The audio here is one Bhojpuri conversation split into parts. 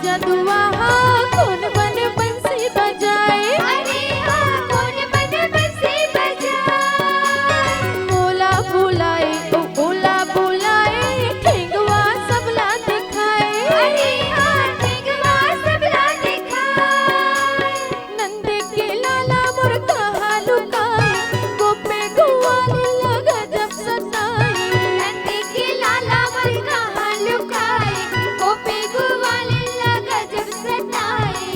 जदुआ कौन बन बंसी बजाए, अरे हाँ कौन बन बंसी बजाए। मोला बुलाए ओ ओला बुलाए, ठेंगवा सबला दिखाए, अरे हाँ ठेंगवा सबला दिखाए। नंद के लाला मोर कहाँ लुकाए, गोपे गुआले लगा जब सताए। नंद के लाला मोर कहाँ लुकाए, गोपे गुआले लगा जब सताए।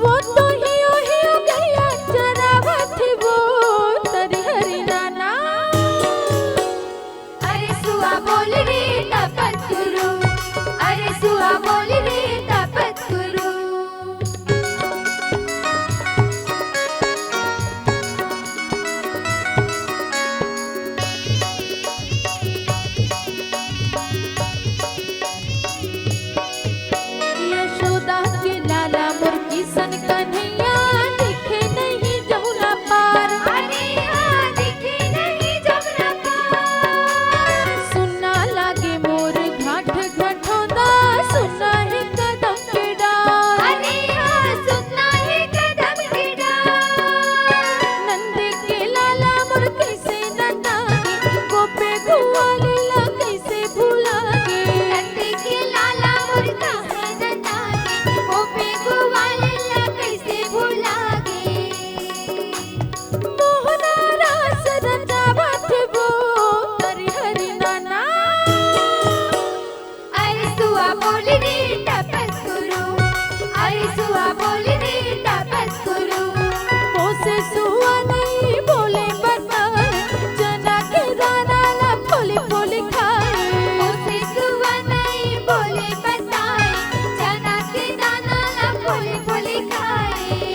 वो तो हियो गया चरावत वो तरी हरी नाना। अरे सुआ बोल रे तपत गुरु, अरे सुआ बोल रे तपत गुरु। यशोदा के लाला मोर किसन कन्हैया, दिखे नहीं जमुना पार। अरे हाँ दिखे नहीं जमुना पार। सुनना लागे मोर घाट घटोदा, सुनना है कदम के डार। अरे हाँ सुनना है कदम के डार। नंद के लाला मोर कैसे नंदागे, गोपे गुआले ला कैसे भुलागे। नंद के लाला मोर कहाँ नंदागे, गोपे गुआले ला कैसे भुलागे। मोहना रास रचावत वो तरी हरी नाना। अरे सुआ बोल रे तपत गुरु, अरे सुआ बोल रे तपत गुरु। मोसे सुआ नहीं बोले बताए, जना के दाना ला फूली फूली खाए। उसे सुआ नहीं बोले बताए, चना के दाना ला फूले फूले खाए।